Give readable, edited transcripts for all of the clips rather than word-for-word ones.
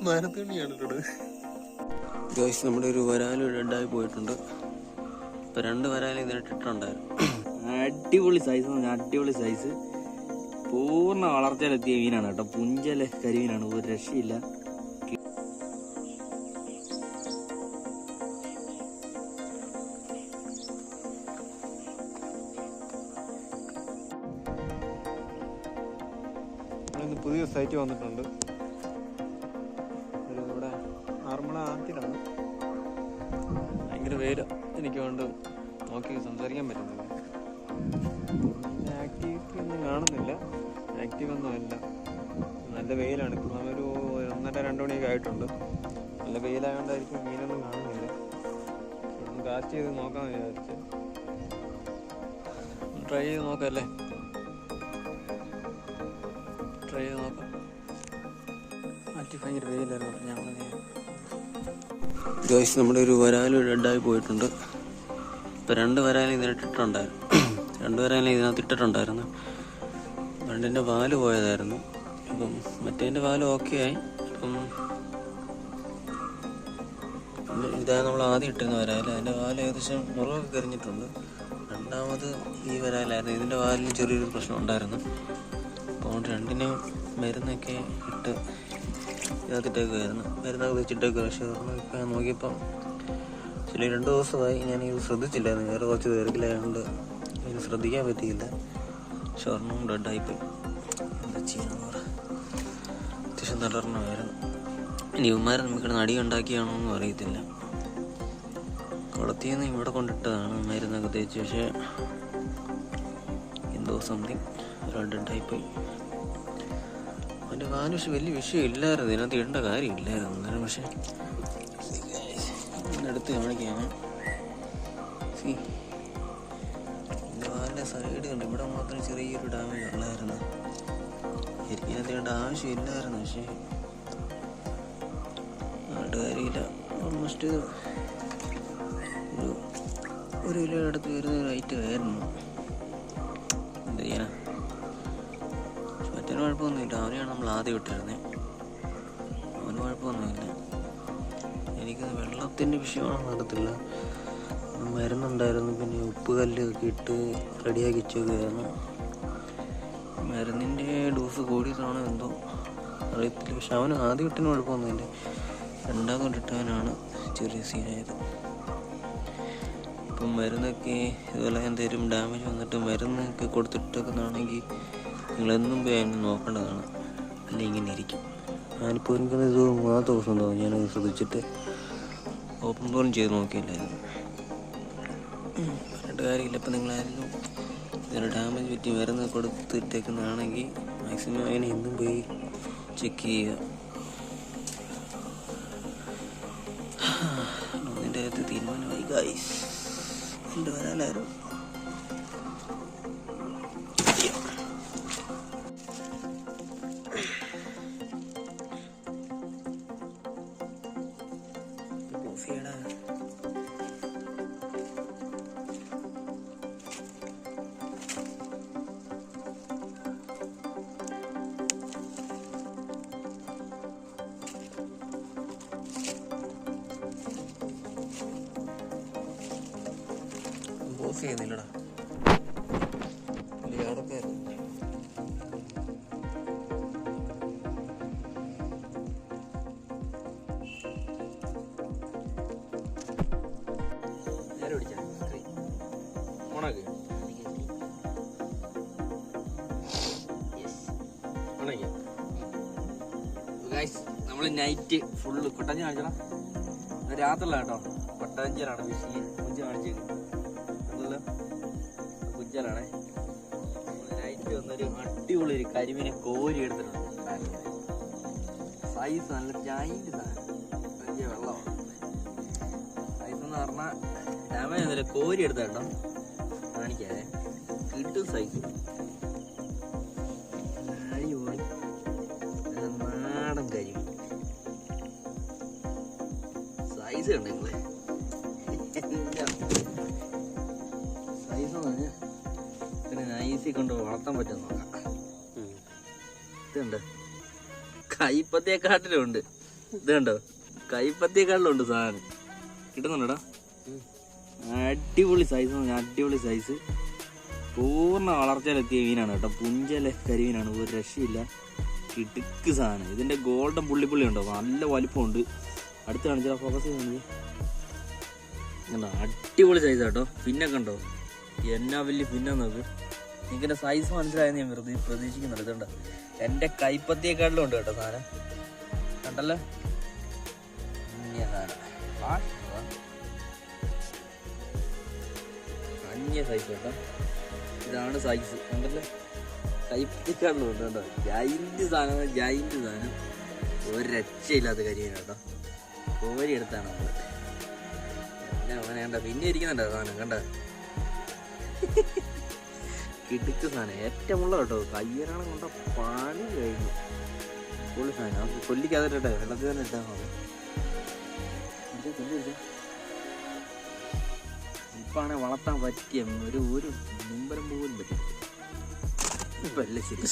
മരത്തുണിയാണ് guys. നമ്മുടെ ഒരു വരാല് ഡെഡായി പോയിട്ടുണ്ട്. ഇപ്പൊ 2 വരാല് ഇതിനിട്ടിട്ടുണ്ടായിരുന്നു. അടിപൊളി സൈസ്, അടിപൊളി സൈസ്, പൂർണ്ണ വളർച്ചയിലെത്തിയ മീനാണ് കേട്ടോ. പുഞ്ചല് കരിമീനാണ്, ഒരു രക്ഷയില്ല. പുതിയ സൈറ്റ് വന്നിട്ടുണ്ട്. ഇവിടെ ആറന്മുള ആറ്റിലാണ്. ഭയങ്കര വെയില, എനിക്ക് കൊണ്ട് നോക്കി സംസാരിക്കാൻ പറ്റുന്നില്ല. ആക്ടിവിറ്റി ഒന്നും കാണുന്നില്ല, ആക്റ്റീവ് ഒന്നും അല്ല. നല്ല വെയിലാണ്. ഇപ്പം നമ്മളൊരു 1:30-2 മണിയൊക്കെ ആയിട്ടുണ്ട്. നല്ല വെയിലായതുകൊണ്ടായിരിക്കും മീനൊന്നും കാണുന്നില്ല. ഒന്ന് കാസ്റ്റ് ചെയ്ത് നോക്കാമെന്ന് വിചാരിച്ച്. ട്രൈ ചെയ്ത് നോക്കാം. ട്രൈ ചെയ്ത് നോക്കാം. ഭയങ്കര വെയിലായിരുന്നു. ഞങ്ങൾ ഗൈസ്, നമ്മുടെ ഒരു വരാല് ഡെഡായി പോയിട്ടുണ്ട്. ഇപ്പം 2 വരാല് ഇതിനിട്ടിട്ടുണ്ടായിരുന്നു. 2 വരാല് ഇതിനകത്ത് ഇട്ടിട്ടുണ്ടായിരുന്നു. 2ൻ്റെ വാല് പോയതായിരുന്നു. അപ്പം മറ്റേതിൻ്റെ വാല് ഓക്കെ ആയി. അപ്പം ഇതാണ് നമ്മൾ ആദ്യം ഇട്ടിരുന്ന വരാല്. അതിൻ്റെ വാല് ഏകദേശം മുറിവൊക്കെ കരിഞ്ഞിട്ടുണ്ട്. 2ാമത് ഈ വരാലായിരുന്നു. ഇതിൻ്റെ വാലിന് ചെറിയൊരു പ്രശ്നം ഉണ്ടായിരുന്നു. അപ്പോൾ 2നും മരുന്നൊക്കെ ഇട്ട് ഇതിനകത്തിട്ടേക്കുമായിരുന്നു. മരുന്നൊക്കെ വെച്ചിട്ടേക്ക്. പക്ഷേ ഇപ്പം നോക്കിയപ്പം ചില 2 ദിവസമായി ഞാനിത് ശ്രദ്ധിച്ചില്ലായിരുന്നു. വേറെ കുറച്ച് തിരക്കിലായതുകൊണ്ട് ഇത് ശ്രദ്ധിക്കാൻ പറ്റിയില്ല. ഷൊർണവും ഡെഡായിപ്പോയി. എന്താ ചെയ്യാന്ന് പറ, അത്യാവശ്യം തളർണമായിരുന്നു. ഇനി ഇവന്മാരെ നമുക്ക് അടി ഉണ്ടാക്കിയാണോന്നും അറിയത്തില്ല. കുളത്തിൽ നിന്ന് ഇവിടെ കൊണ്ടിട്ടതാണ് മരുന്നൊക്കെ തേച്ച്. പക്ഷേ എന്തോ സംതിങ് ഡെഡായിപ്പോയി. അവൻ്റെ വാല് പക്ഷെ വലിയ വിഷയം ഇല്ലായിരുന്നു. ഇതിനകത്ത് ഇടേണ്ട കാര്യമില്ലായിരുന്നു അന്നേരം. പക്ഷെ എടുത്ത് കാണിക്കാണ്. എൻ്റെ വാലിൻ്റെ സൈഡ് കണ്ട് ഇവിടെ മാത്രം ചെറിയൊരു ഡാമേജ് ഉള്ളായിരുന്നു. ശരിക്കും ഇതിനകത്ത് ഇടേണ്ട ആവശ്യമില്ലായിരുന്നു. പക്ഷേ കാര്യമില്ല. ഓൾമോസ്റ്റ് 1 കിലോ അടുത്ത് വരുന്ന ഒരു ഐറ്റം ആയിരുന്നു. എന്താ ചെയ്യാനാ, മറ്റൊരു കുഴപ്പമൊന്നുമില്ല. അവനെയാണ് നമ്മൾ ആദ്യം ഇട്ടിരുന്നത്. അവന് കുഴപ്പമൊന്നുമില്ല. എനിക്കത് വെള്ളത്തിൻ്റെ വിഷയമാണെന്ന് അറിയത്തില്ല. മരുന്നുണ്ടായിരുന്നു, പിന്നെ ഉപ്പ് കല്ലൊക്കെ ഇട്ട് റെഡിയാക്കി വെച്ചൊക്കെയായിരുന്നു. മരുന്നിൻ്റെ ഡോസ് കൂടിയതാണോ എന്തോ അറിയത്തില്ല. പക്ഷെ അവന് ആദ്യം ഇട്ടിന് കുഴപ്പമൊന്നുമില്ല. 2ാമത് ഇട്ടവനാണ് ചെറിയ സീനായത്. ഇപ്പം മരുന്നൊക്കെ ഇതുപോലെ എന്തെങ്കിലും ഡാമേജ് വന്നിട്ട് മരുന്നൊക്കെ കൊടുത്തിട്ടൊക്കെയാണെങ്കിൽ നിങ്ങളെന്നും പോയി അതിനെ നോക്കേണ്ടതാണ്. അല്ല ഇങ്ങനെ ഇരിക്കും. ഞാനിപ്പോൾ എനിക്കത് ഇത് 3 ദിവസം ഉണ്ടാവും ഞാനത് ശ്രദ്ധിച്ചിട്ട് ഓപ്പൺ പോലും ചെയ്ത് നോക്കിയില്ലായിരുന്നു. പറഞ്ഞിട്ട് കാര്യമില്ല. ഇപ്പം നിങ്ങളായാലും ഇതിന് ഡാമേജ് പറ്റി മരുന്ന് കൊടുത്തിട്ടേക്കുന്നതാണെങ്കിൽ മാക്സിമം അതിനെ എന്നും പോയി ചെക്ക് ചെയ്യുക. ഒന്നിൻ്റെ അകത്ത് തീരുമാനമായി ഗൈസ്. 2 വരാലായിരുന്നു. ഓഫ് ചെയ്യുന്നില്ലടാ. അവിടൊക്കെ നമ്മള് നൈറ്റ് ഫുള്ള് കൊട്ടഞ്ചി കാണിച്ചടാ. രാത്രില്ല കേട്ടോ, കൊട്ടഞ്ചലാണ് ഫിഷിങ്. കുഞ്ച് കാണിച്ചേക്കുന്നത് കുഞ്ചലാണേ. നൈറ്റ് വന്നൊരു അടിപൊളി ഒരു കരിമീനെ കോരി എടുത്തിട്ടുണ്ട്. സൈസ് നല്ല ജായിന്റ് സാധനം, വലിയ വെള്ളമാണ്. സൈസ് എന്ന് പറഞ്ഞാൽ ഡാമേജ് ഒന്നുമില്ല. കോരി എടുത്ത കേട്ടോ, കാണിക്കാതെ കിട്ടും സൈസ്. അടിപൊളി നാടൻ കരിമീൻ സൈസ് ഉണ്ട്. നിങ്ങള് സൈസ് പറഞ്ഞാൽ പിന്നെ നൈസിൽ കൊണ്ട് വളർത്താൻ പറ്റും നോക്കാം. ഇതുണ്ട് കൈപ്പത്തേക്കാട്ടിലും ഉണ്ട്. ഇത് കണ്ടോ, കൈപ്പത്തിയേക്കാളിലും ഉണ്ട് സാധനം. കിട്ടുന്നുണ്ടോടാ? അടിപൊളി സൈസ്, അടിപൊളി സൈസ്. പൂർണ്ണ വളർച്ചയിലെത്തിയ മീനാണ് കേട്ടോ. പുഞ്ചലെ കരിമീനാണ്, ഒരു രക്ഷയില്ല. കിടുക്ക് സാധനം. ഇതിന്റെ ഗോൾഡൻ പുള്ളി ഉണ്ടോ, നല്ല വലിപ്പമുണ്ട്. അടുത്ത് കാണിച്ചാൽ ഫോക്കസ് ചെയ്യുന്നത് കണ്ടോ, അടിപൊളി സൈസ് കേട്ടോ. പിന്നെ കണ്ടോ എന്നാ വലിയ പിന്നെ നോക്ക്. നിങ്ങൾക്ക് എൻ്റെ സൈസ് മനസ്സിലായെന്ന് ഞാൻ വെറുതെ പ്രതീക്ഷിക്കുന്നുണ്ട്. ഇതുണ്ടോ, എൻ്റെ കൈപ്പത്തിയേക്കാളിലും ഉണ്ട് കേട്ടോ സാധനം. കണ്ടല്ലേ അന്യ സൈസ് കേട്ടോ. ഇതാണ് സൈസ്. കണ്ടല്ലേ, കൈപ്പത്തിയേക്കാളിലും ഉണ്ട് കേട്ടോ. ജൈന്റ് സാധനം, ഒരു രക്ഷയില്ലാത്ത കരിമീൻ കേട്ടോ. കോരി എടുത്താണ് നമ്മൾ. അങ്ങനെ കണ്ട പിന്നെ ഇരിക്കുന്നുണ്ടോ സാധനം, കണ്ട കിടുക്ക് സാധനം. ഏറ്റവും ഉള്ള കേട്ടോ. കയ്യനാണ് കൊണ്ട പണി കഴിഞ്ഞു. പൊള്ളി സാധനം. നമുക്ക് കൊല്ലിക്കാതെ വെള്ളത്തിൽ തന്നെ ഇട്ടാൽ മതി. ഇപ്പാണെ വളർത്താൻ പറ്റിയ ഒരു മുമ്പരം പോലും പറ്റില്ല. ഇപ്പം എല്ലാം ശരി,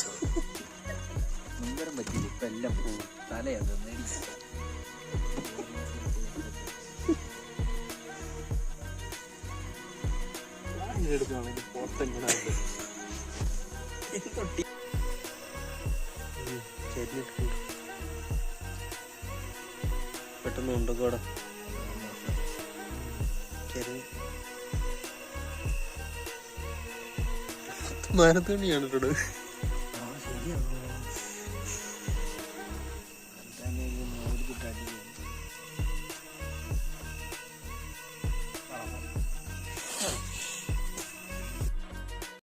മുമ്പരം പറ്റില്ല. ഇപ്പം എല്ലാം പോകും. തലയത് പെട്ടെന്ന് ഉണ്ടോടെ മാനത്തോണിയാണ് കേട്ടോ. ശരിയാണ്.